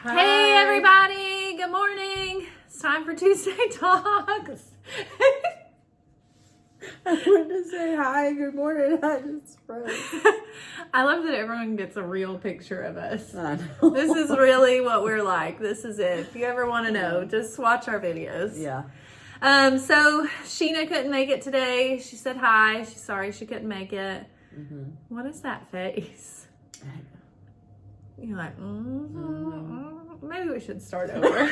Hey everybody, good morning. It's time for Tuesday Talks. I wanted to say hi, good morning. I just froze. I love that everyone gets a real picture of us. I know. This is really what we're like. This is it. If you ever want to know, just watch our videos. Yeah. So Sheena couldn't make it today. She said hi. She's sorry she couldn't make it. Mm-hmm. What is that face? You're like, maybe we should start over.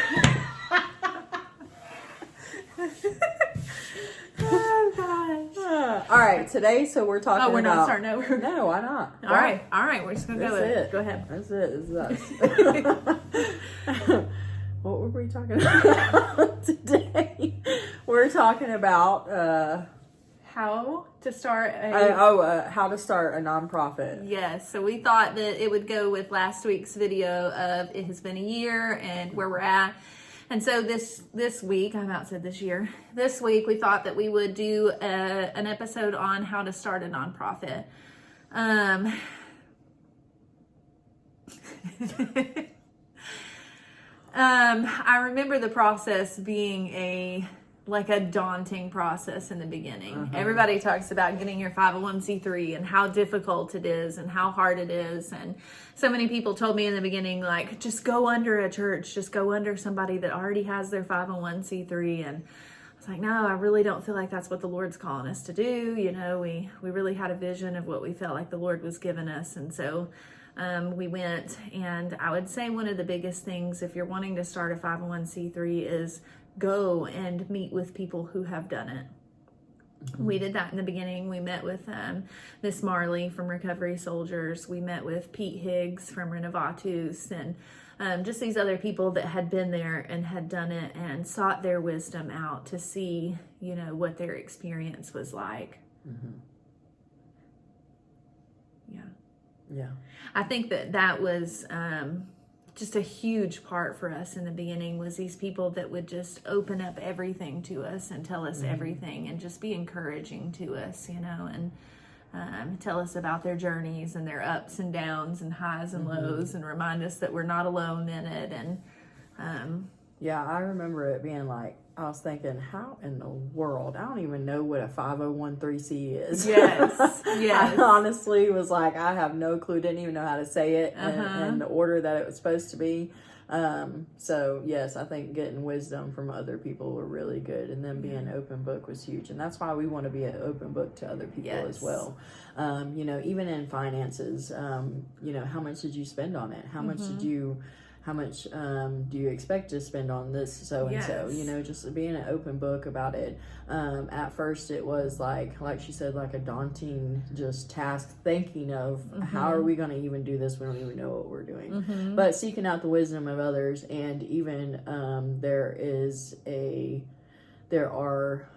Oh gosh. All right, today, so we're talking about... Oh, we're not starting over? No, why not? All right, we're just gonna go with it. Go ahead. That's it. This is us. What were we talking about today? We're talking about How to start how to start a nonprofit. Yes, so we thought that it would go with last week's video of it has been a year and where we're at. And so this week, I'm about to say this year, this week we thought that we would do an episode on how to start a nonprofit. I remember the process being a daunting process in the beginning. Everybody talks about getting your 501c3 and how difficult it is and how hard it is. And so many people told me in the beginning, like, just go under a church, just go under somebody that already has their 501c3. And I was like, no, I really don't feel like that's what the Lord's calling us to do. You know, we really had a vision of what we felt like the Lord was giving us. And so we went, and I would say one of the biggest things if you're wanting to start a 501c3 is go and meet with people who have done it. We did that in the beginning. We met with Miss Marley from Recovery Soldiers. We met with Pete Higgs from Renovatus, and just these other people that had been there and had done it and sought their wisdom out to see, you know, what their experience was like. Yeah. I think that was just a huge part for us in the beginning, was these people that would just open up everything to us and tell us everything and just be encouraging to us, you know, and tell us about their journeys and their ups and downs and highs and lows and remind us that we're not alone in it. And Yeah, I remember it being like, I was thinking, how in the world? I don't even know what a 501c is. yes. I honestly was like, I have no clue, didn't even know how to say it in the order that it was supposed to be. So yes, I think getting wisdom from other people were really good, and then being an open book was huge. And that's why we want to be an open book to other people as well. You know, even in finances, you know, how much did you spend on it? How much do you expect to spend on this so and so? You know, just being an open book about it. At first it was like she said, like a daunting just task, thinking of how are we going to even do this? We don't even know what we're doing. But seeking out the wisdom of others, and even there are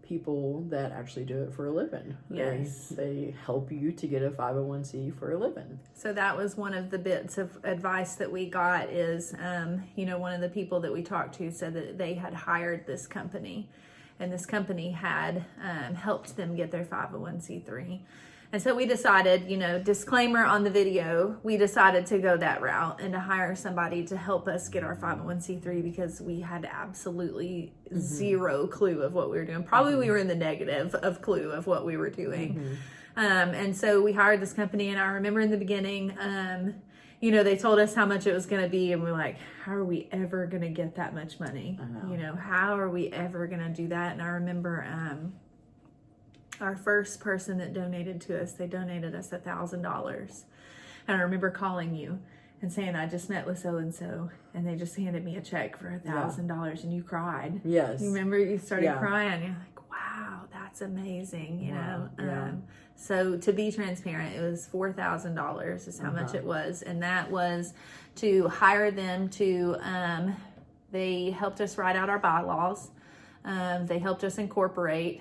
people that actually do it for a living. Yes. They help you to get a 501c for a living. So that was one of the bits of advice that we got is, you know, one of the people that we talked to said that they had hired this company, and this company had helped them get their 501c3. And so we decided, you know, disclaimer on the video, we decided to go that route and to hire somebody to help us get our 501c3 because we had absolutely zero clue of what we were doing. Probably we were in the negative of clue of what we were doing. And so we hired this company, and I remember in the beginning, you know, they told us how much it was going to be, and we're like, how are we ever going to get that much money? You know, how are we ever going to do that? And I remember our first person that donated to us, they donated us $1,000. And I remember calling you and saying, I just met with so-and-so, and they just handed me a check for $1,000, and you cried. Yes. You remember you started crying. You're like, wow, that's amazing, you know? So to be transparent, it was $4,000 is how much it was. And that was to hire them to, they helped us write out our bylaws. They helped us incorporate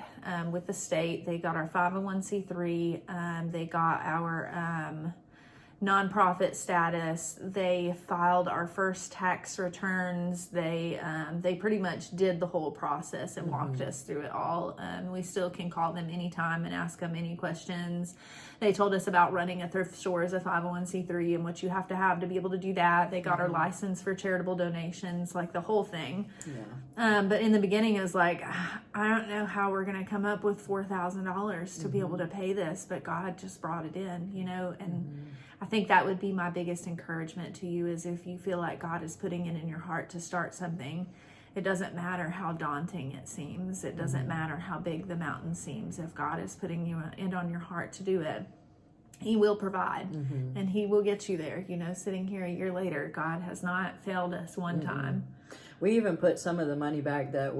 with the state. They got our 501c3. They got our nonprofit status. They filed our first tax returns. They pretty much did the whole process and walked us through it all. We still can call them anytime and ask them any questions. They told us about running a thrift store as a 501c3 and what you have to be able to do that. They got our license for charitable donations, like the whole thing. Yeah. But in the beginning, it was like, I don't know how we're going to come up with $4,000 to be able to pay this, but God just brought it in, you know, and I think that would be my biggest encouragement to you, is if you feel like God is putting it in your heart to start something, it doesn't matter how daunting it seems. It doesn't matter how big the mountain seems. If God is putting it on your heart to do it, He will provide, and He will get you there. You know, sitting here a year later, God has not failed us one time. We even put some of the money back that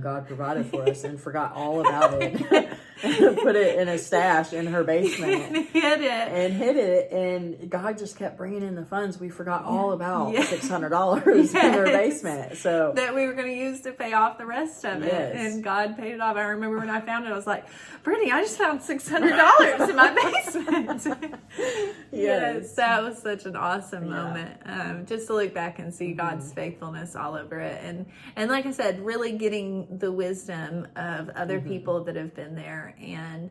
God provided for us and forgot all about it. Put it in a stash in her basement. Hid it. And God just kept bringing in the funds. We forgot all about Yes. $600 in her basement. So that we were going to use to pay off the rest of it. Yes. And God paid it off. I remember when I found it, I was like, Brittany, I just found $600 in my basement. Yes, that was such an awesome moment. Just to look back and see God's faithfulness all over it. And like I said, really getting the wisdom of other people that have been there. And,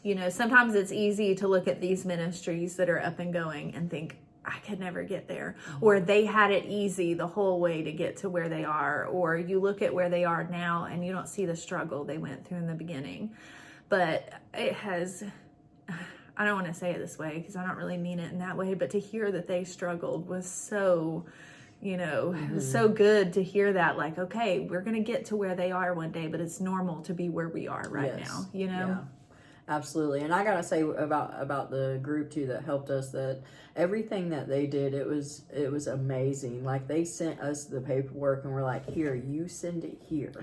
you know, sometimes it's easy to look at these ministries that are up and going and think, I could never get there, or they had it easy the whole way to get to where they are, or you look at where they are now and you don't see the struggle they went through in the beginning. But it has, I don't want to say it this way because I don't really mean it in that way, but to hear that they struggled was so, you know, it was so good to hear that, like, okay, we're going to get to where they are one day, but it's normal to be where we are right now, you know? Yeah. Absolutely. And I gotta say about the group too that helped us, that everything that they did, it was amazing. Like, they sent us the paperwork and we're like, here, you send it here.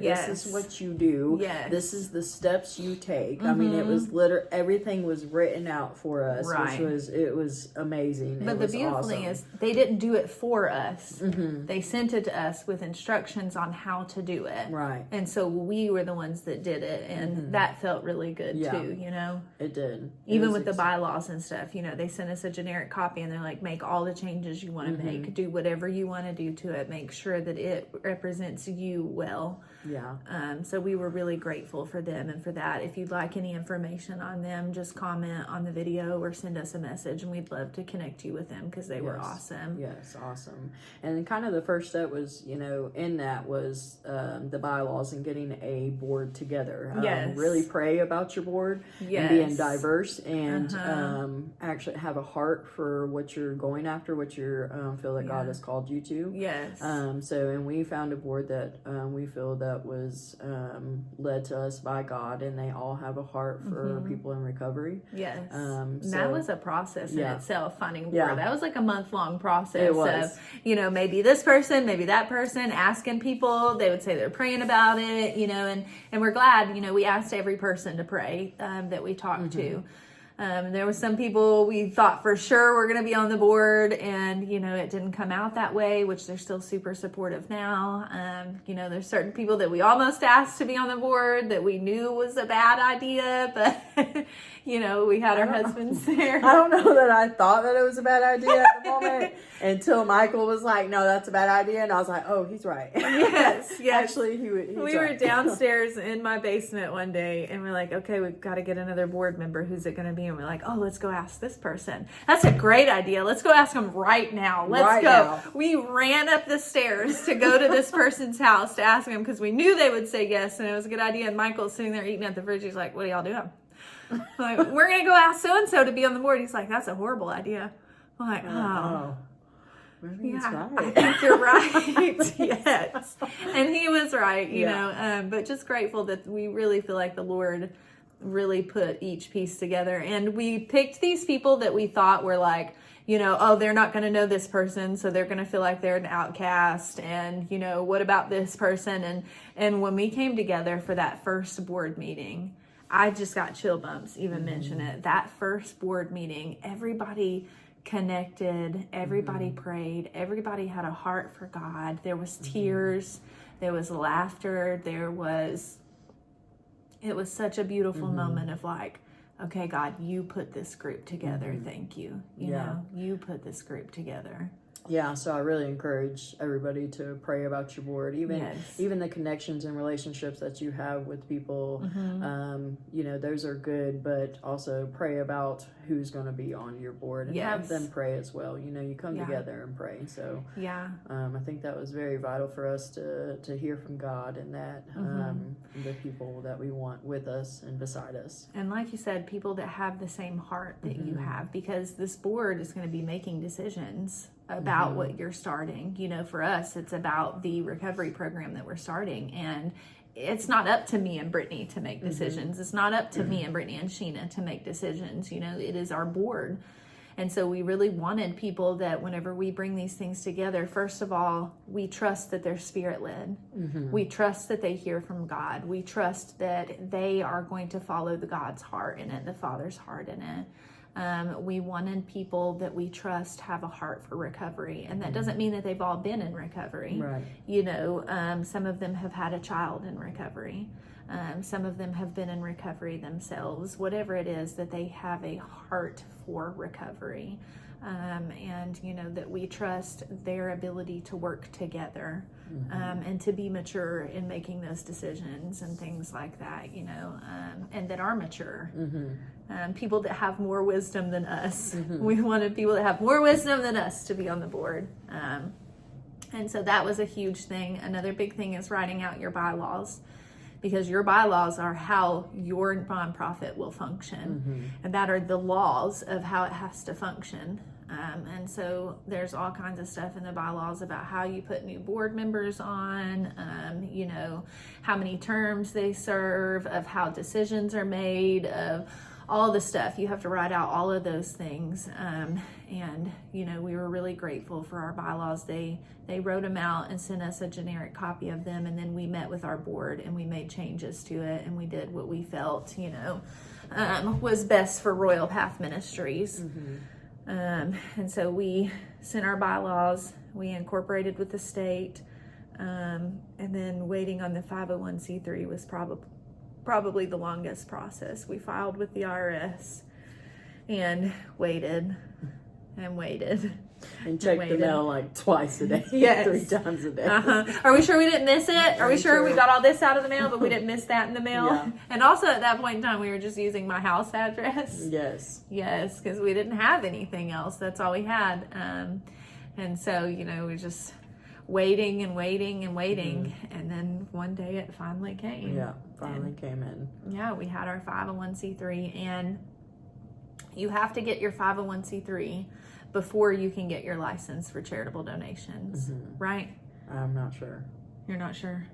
Yes. This is what you do. Yes. This is the steps you take. I mean, it was everything was written out for us, Right. which was amazing. But the beautiful thing is, they didn't do it for us. They sent it to us with instructions on how to do it. Right. And so we were the ones that did it. And that felt really good too, you know? It did. Even with the bylaws and stuff, you know, they sent us a generic copy and they're like, make all the changes you want to make, do whatever you want to do to it, make sure that it represents you well. Yeah. So we were really grateful for them and for that. If you'd like any information on them, just comment on the video or send us a message, and we'd love to connect you with them because they were awesome. Yes, awesome. And kind of the first step was, you know, in that was the bylaws and getting a board together. Yes. Really pray about your board and being diverse and actually have a heart for what you're going after, what you feel that God has called you to. Yes. And we found a board that we feel that was led to us by God, and they all have a heart for people in recovery. Yes. So that was a process in itself, finding a board. Yeah. That was like a month-long process It was. of, you know, maybe this person, maybe that person, asking people. They would say they're praying about it, you know, and we're glad, you know, we asked every person to pray that we talked to. There was some people we thought for sure were going to be on the board, and, you know, it didn't come out that way, which they're still super supportive now. You know, there's certain people that we almost asked to be on the board that we knew was a bad idea, but, you know, we had our husbands there. I don't know that I thought that it was a bad idea at the moment until Michael was like, no, that's a bad idea. And I was like, oh, he's right. Yes. Actually, he's we were downstairs in my basement one day, and we're like, okay, we've got to get another board member. Who's it going to be? And we're like, oh, let's go ask this person. That's a great idea. Let's go ask them right now. Let's go. Now. We ran up the stairs to go to this person's house to ask them because we knew they would say yes, and it was a good idea. And Michael's sitting there eating at the fridge. He's like, what are y'all doing? I'm like, we're going to go ask so-and-so to be on the board. He's like, that's a horrible idea. I'm like, oh. Maybe he's Yeah, right. I think you're right. Yes. And he was right, you know, but just grateful that we really feel like the Lord really put each piece together. And we picked these people that we thought were like, you know, oh, they're not going to know this person, so they're going to feel like they're an outcast. And, you know, what about this person? And when we came together for that first board meeting, I just got chill bumps even mention it. That first board meeting, everybody connected, everybody prayed, everybody had a heart for God. There was tears, there was laughter, it was such a beautiful moment of like, okay, God, you put this group together. Thank you. You know, you put this group together. Yeah, so I really encourage everybody to pray about your board, even the connections and relationships that you have with people. You know, those are good, but also pray about who's going to be on your board and have them pray as well. You know, you come together and pray. So I think that was very vital for us to hear from God and that the people that we want with us and beside us. And like you said, people that have the same heart that you have, because this board is going to be making decisions about what you're starting. You know, for us, it's about the recovery program that we're starting, and it's not up to me and Brittany to make decisions. It's not up to me and Brittany and Sheena to make decisions. You know, it is our board. And so we really wanted people that whenever we bring these things together, first of all, we trust that they're spirit led. We trust that they hear from God. We trust that they are going to follow the God's heart in it, the Father's heart in it. We wanted people that we trust have a heart for recovery. And that doesn't mean that they've all been in recovery. Right. You know, some of them have had a child in recovery. Some of them have been in recovery themselves. Whatever it is, that they have a heart for recovery. And, you know, that we trust their ability to work together and to be mature in making those decisions and things like that, you know, and that are mature. People that have more wisdom than us. We wanted people that have more wisdom than us to be on the board. And so that was a huge thing. Another big thing is writing out your bylaws, because your bylaws are how your nonprofit will function. And that are the laws of how it has to function. And so there's all kinds of stuff in the bylaws about how you put new board members on, you know, how many terms they serve, of how decisions are made, of all the stuff. You have to write out all of those things. And, you know, we were really grateful for our bylaws. They wrote them out and sent us a generic copy of them. And then we met with our board and we made changes to it. And we did what we felt, you know, was best for Royal Path Ministries. And so we sent our bylaws, we incorporated with the state, and then waiting on the 501c3 was probably the longest process. We filed with the IRS and waited and waited. And checked the mail like twice a day, 3 times a day. Are we sure we didn't miss it? Are we sure we got all this out of the mail, but we didn't miss that in the mail? Yeah. And also at that point in time, we were just using my house address. Yes. Yes, because we didn't have anything else. That's all we had. And so, you know, we were just waiting and waiting and waiting. And then one day it finally came. Yeah, finally came in. Yeah, we had our 501c3. And you have to get your 501c3 before you can get your license for charitable donations, right? I'm not sure. You're not sure?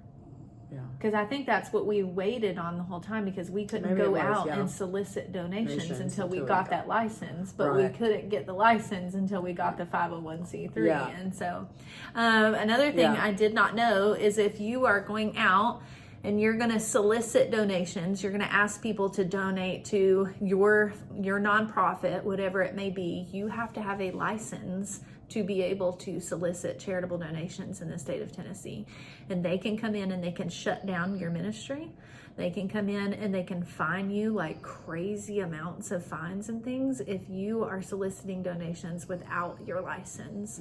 Yeah. Because I think that's what we waited on the whole time, because we couldn't go out and solicit donations until we got that license, but we couldn't get the license until we got the 501c3. Yeah. And so another thing I did not know is if you are going out and you're going to solicit donations, you're going to ask people to donate to your nonprofit, whatever it may be, you have to have a license to be able to solicit charitable donations in the state of Tennessee. And they can come in and they can shut down your ministry. They can come in and they can fine you like crazy amounts of fines and things if you are soliciting donations without your license.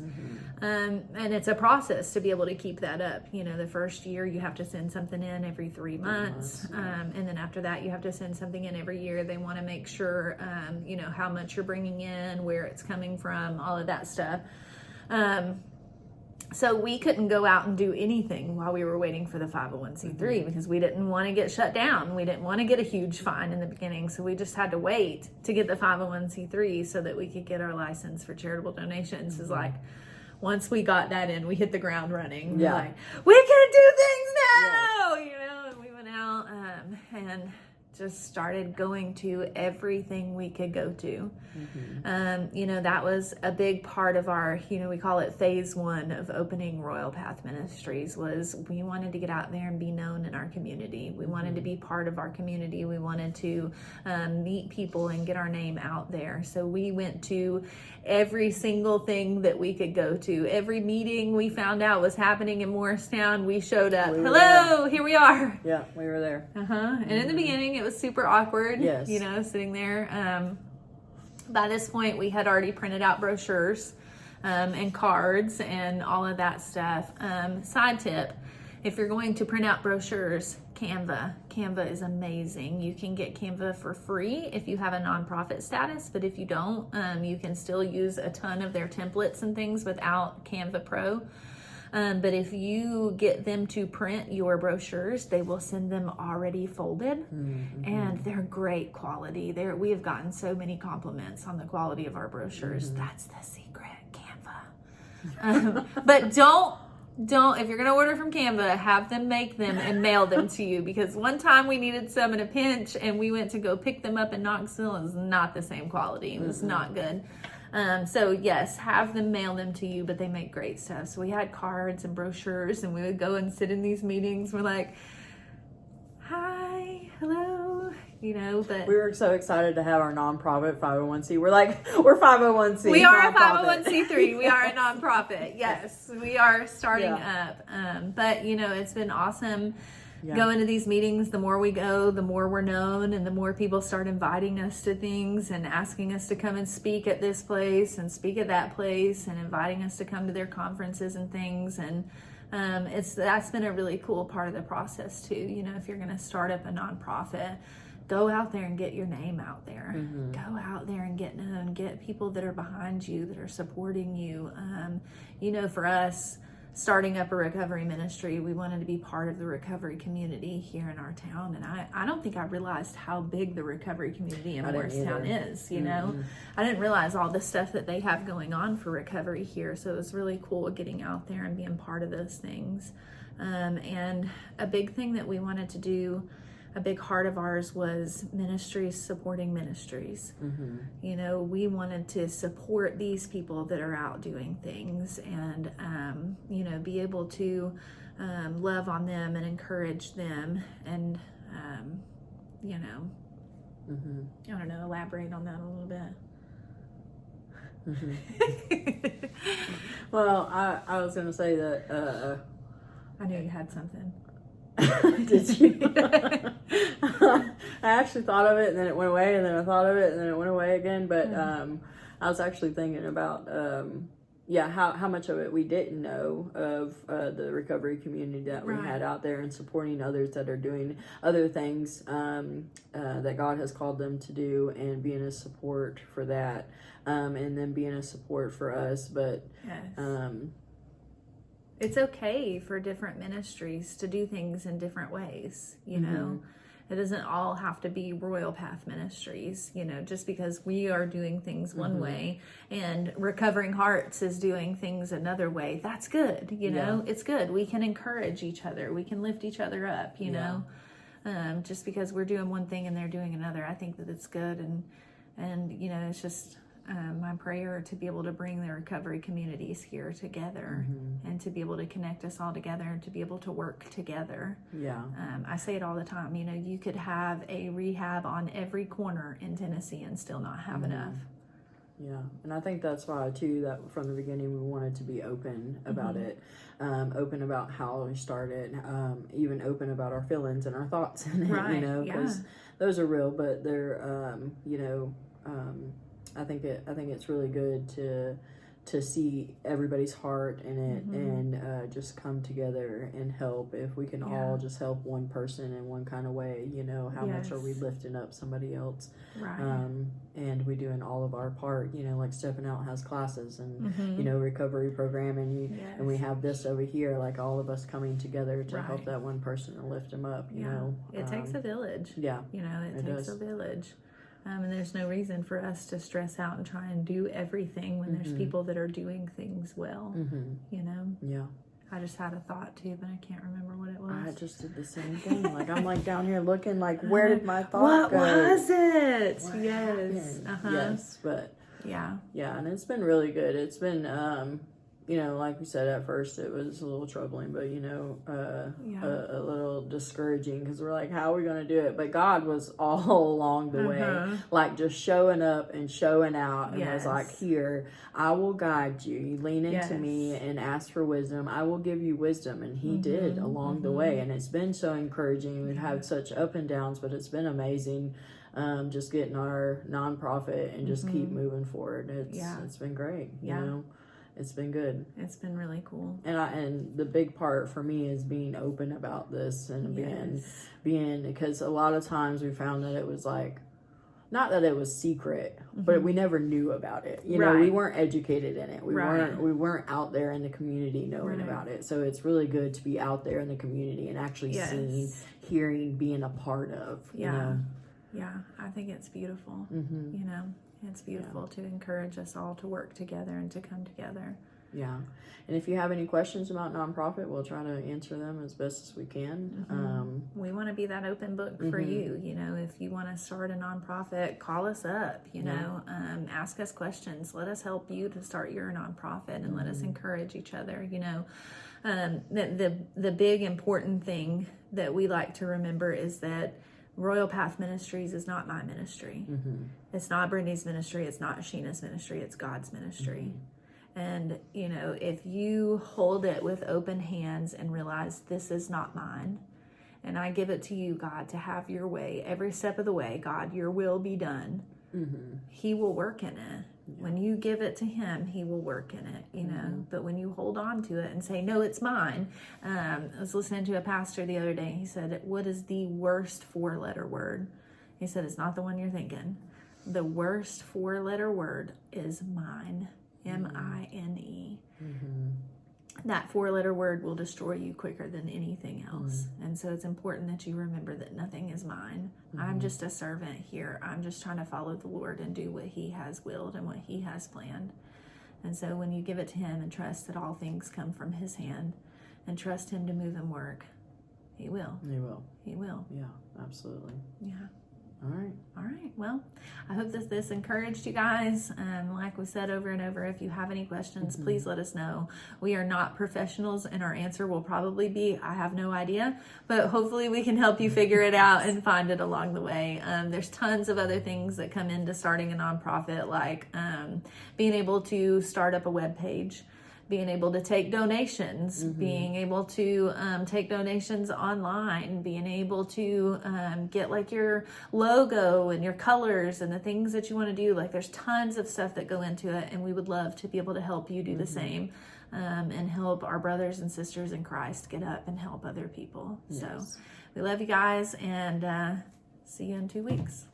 And it's a process to be able to keep that up. You know, the first year you have to send something in every 3 months. And then after that, you have to send something in every year. They want to make sure, you know, how much you're bringing in, where it's coming from, all of that stuff. So we couldn't go out and do anything while we were waiting for the 501c3 because we didn't want to get shut down. We didn't want to get a huge fine in the beginning. So we just had to wait to get the 501c3 so that we could get our license for charitable donations. Is like, once we got that in, we hit the ground running. Yeah. Like, we can do things now, you know, and we went out and just started going to everything we could go to. You know, that was a big part of our, you know, we call it phase 1 of opening Royal Path Ministries, was we wanted to get out there and be known in our community. We wanted to be part of our community. We wanted to meet people and get our name out there. So we went to every single thing that we could go to. Every meeting we found out was happening in Morristown, we showed up. Hello, here we are. Yeah, we were there. And in the beginning, it was super awkward. Yes. You know, sitting there. By this point, we had already printed out brochures and cards and all of that stuff. Side tip, if you're going to print out brochures, Canva is amazing. You can get Canva for free if you have a nonprofit status, but if you don't, you can still use a ton of their templates and things without Canva Pro. But if you get them to print your brochures, they will send them already folded, and they're great quality. We have gotten so many compliments on the quality of our brochures. That's the secret, Canva. But don't, if you're going to order from Canva, have them make them and mail them to you, because one time we needed some in a pinch and we went to go pick them up in Knoxville. It was not the same quality. It was not good. So yes, have them mail them to you, but they make great stuff. So we had cards and brochures, and we would go and sit in these meetings. We're like, hi, hello, you know, but We were so excited to have our nonprofit 501c. We're like, we're 501c. we are nonprofit. a 501c3. We are a nonprofit. Yes, we are starting up. But you know, it's been awesome. Going to these meetings. The more we go, the more we're known, and the more people start inviting us to things and asking us to come and speak at this place and speak at that place, and inviting us to come to their conferences and things. And that's been a really cool part of the process too. You know, if you're going to start up a nonprofit, go out there and get your name out there. Go out there and get known. Get people that are behind you, that are supporting you. You know, for us, starting up a recovery ministry, we wanted to be part of the recovery community here in our town. And I don't think I realized how big the recovery community in Morristown is, you know. I didn't realize all the stuff that they have going on for recovery here. So it was really cool getting out there and being part of those things. And a big thing that we wanted to do, a big heart of ours, was ministries supporting ministries. You know, we wanted to support these people that are out doing things, and you know, be able to love on them and encourage them, and you know, I don't know, elaborate on that a little bit. Well, I was going to say that I knew you had something. Did you? I actually thought of it, and then it went away, and then I thought of it, and then it went away again. But I was actually thinking about how much of it we didn't know of the recovery community that we had out there, and supporting others that are doing other things that God has called them to do, and being a support for that, and then being a support for us. But it's okay for different ministries to do things in different ways, you know. It doesn't all have to be Royal Path Ministries, you know, just because we are doing things one way and Recovering Hearts is doing things another way. That's good, you know. It's good. We can encourage each other. We can lift each other up, you know. Just because we're doing one thing and they're doing another, I think that it's good. And you know, it's just my prayer to be able to bring the recovery communities here together, and to be able to connect us all together, and to be able to work together. I say it all the time, you know, you could have a rehab on every corner in Tennessee and still not have enough. And I think that's why too, that from the beginning we wanted to be open about it, open about how we started, even open about our feelings and our thoughts in it, you know, because those are real, but they're you know, I think it's really good to see everybody's heart in it, and just come together and help. If we can all just help one person in one kind of way, you know, how much are we lifting up somebody else? And we doing all of our part, you know, like Stepping Out has classes, and you know, recovery program, and and we have this over here, like all of us coming together to help that one person and lift them up, you know. It takes a village. You know, it takes a village. And there's no reason for us to stress out and try and do everything when there's people that are doing things well, you know? I just had a thought too, but I can't remember what it was. I just did the same thing. Like, I'm like down here looking like, where did my thought go? What was it? What Yes. happened? Yes, but yeah, and it's been really good. It's been, you know, like we said at first, it was a little troubling, but you know, a little discouraging because we're like, how are we going to do it? But God was all along the way, like just showing up and showing out, and was like, here, I will guide you. You lean into me and ask for wisdom. I will give you wisdom, and He did along the way, and it's been so encouraging. We've had such up and downs, but it's been amazing. Just getting our nonprofit and just keep moving forward. It's been great. You know. It's been good. It's been really cool. And the big part for me is being open about this and being because a lot of times we found that it was like, not that it was secret, but we never knew about it. You know, we weren't educated in it. We weren't out there in the community knowing about it. So it's really good to be out there in the community and actually seeing, hearing, being a part of. You know? Yeah, I think it's beautiful. You know. It's beautiful to encourage us all to work together and to come together. Yeah. And if you have any questions about nonprofit, we'll try to answer them as best as we can. We want to be that open book for you. You know, if you want to start a nonprofit, call us up, you know, ask us questions. Let us help you to start your nonprofit and let us encourage each other. You know, the big important thing that we like to remember is that Royal Path Ministries is not my ministry. It's not Brittany's ministry. It's not Sheena's ministry. It's God's ministry. And, you know, if you hold it with open hands and realize this is not mine, and I give it to you, God, to have your way every step of the way, God, your will be done. He will work in it. When you give it to Him, He will work in it, you know. But when you hold on to it and say, no, it's mine. I was listening to a pastor the other day. He said, what is the worst 4-letter word? He said, it's not the one you're thinking. The worst 4-letter word is mine. M-I-N-E. That 4-letter word will destroy you quicker than anything else. And so it's important that you remember that nothing is mine. I'm just a servant here. I'm just trying to follow the Lord and do what He has willed and what He has planned. And so when you give it to Him and trust that all things come from His hand and trust Him to move and work, He will. He will. He will. Yeah, absolutely. Yeah. All right. All right. Well, I hope that this encouraged you guys. Like we said over and over, if you have any questions, please let us know. We are not professionals, and our answer will probably be, I have no idea. But hopefully we can help you figure it out and find it along the way. There's tons of other things that come into starting a nonprofit, like being able to start up a web page, being able to take donations, being able to take donations online, being able to get like your logo and your colors and the things that you want to do. Like there's tons of stuff that go into it, and we would love to be able to help you do the same and help our brothers and sisters in Christ get up and help other people. So we love you guys, and see you in 2 weeks.